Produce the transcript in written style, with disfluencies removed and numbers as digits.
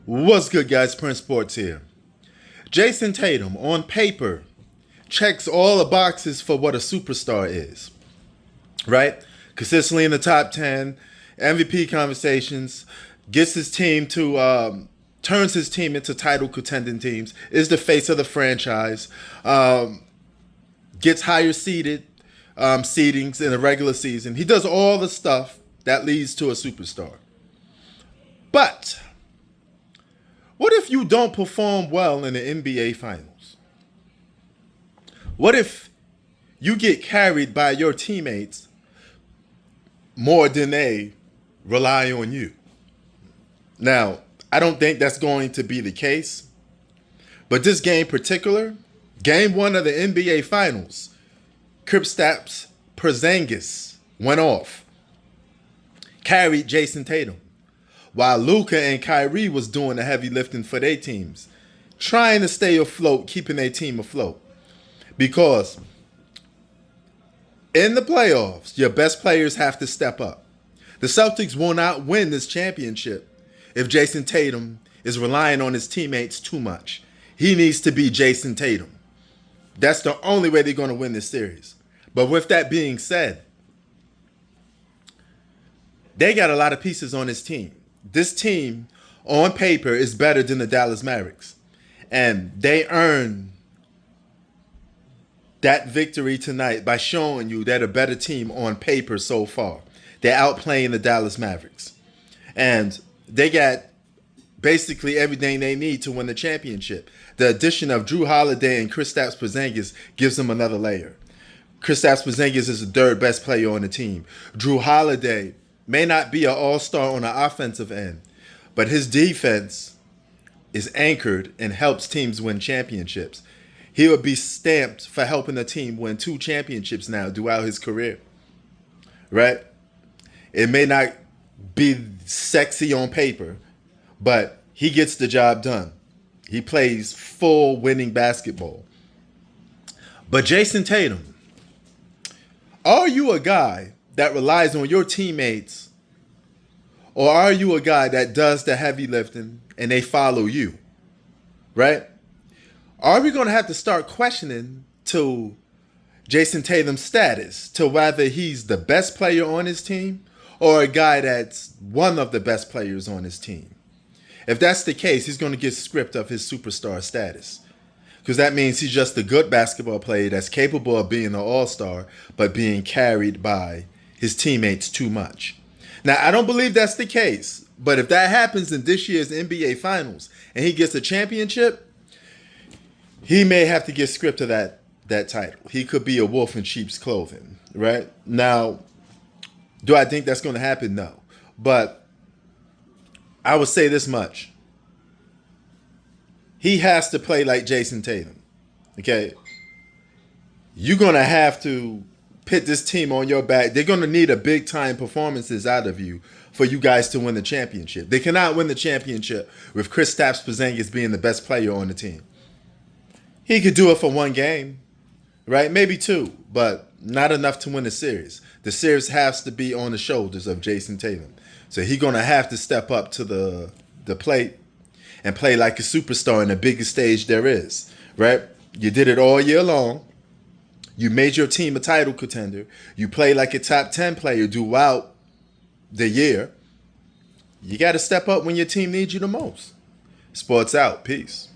What's good, guys? Prince Sports here. Jason Tatum, on paper, checks all the boxes for what a superstar is, right? Consistently in the top 10, MVP conversations, gets his team to, turns his team into title contending teams, is the face of the franchise, gets higher seedings in the regular season. He does all the stuff that leads to a superstar. But what if you don't perform well in the NBA Finals? What if you get carried by your teammates more than they rely on you? Now, I don't think that's going to be the case. But this game in particular, Game 1 of the NBA Finals, Kristaps Porzingis went off, carried Jason Tatum, while Luka and Kyrie was doing the heavy lifting for their teams, trying to stay afloat, keeping their team afloat. Because in the playoffs, your best players have to step up. The Celtics will not win this championship if Jason Tatum is relying on his teammates too much. He needs to be Jason Tatum. That's the only way they're going to win this series. But with that being said, they got a lot of pieces on this team. This team, on paper, is better than the Dallas Mavericks. And they earned that victory tonight by showing you they're a better team on paper so far. They're outplaying the Dallas Mavericks. And they got basically everything they need to win the championship. The addition of Jrue Holiday and Kristaps Porzingis gives them another layer. Kristaps Porzingis is the third best player on the team. Jrue Holiday may not be an all-star on the offensive end, but his defense is anchored and helps teams win championships. He would be stamped for helping the team win 2 championships now throughout his career, right? It may not be sexy on paper, but he gets the job done. He plays full winning basketball. But Jason Tatum, are you a guy that relies on your teammates, or are you a guy that does the heavy lifting and they follow you, right? Are we going to have to start questioning to Jason Tatum's status, to whether he's the best player on his team or a guy that's one of the best players on his team? If that's the case, he's going to get stripped of his superstar status, because that means he's just a good basketball player that's capable of being an all-star, but being carried by his teammates too much. Now, I don't believe that's the case, but if that happens in this year's NBA Finals and he gets a championship, he may have to get stripped of that title. He could be a wolf in sheep's clothing, right? Now, do I think that's going to happen? No. But I would say this much. He has to play like Jason Tatum, okay? You're going to have to put this team on your back. They're going to need a big-time performances out of you for you guys to win the championship. They cannot win the championship with Kristaps Porzingis being the best player on the team. He could do it for 1 game, right? Maybe 2, but not enough to win the series. The series has to be on the shoulders of Jason Tatum. So he's going to have to step up to the plate and play like a superstar in the biggest stage there is, right? You did it all year long. You made your team a title contender. You play like a top 10 player throughout the year. You got to step up when your team needs you the most. Sports out. Peace.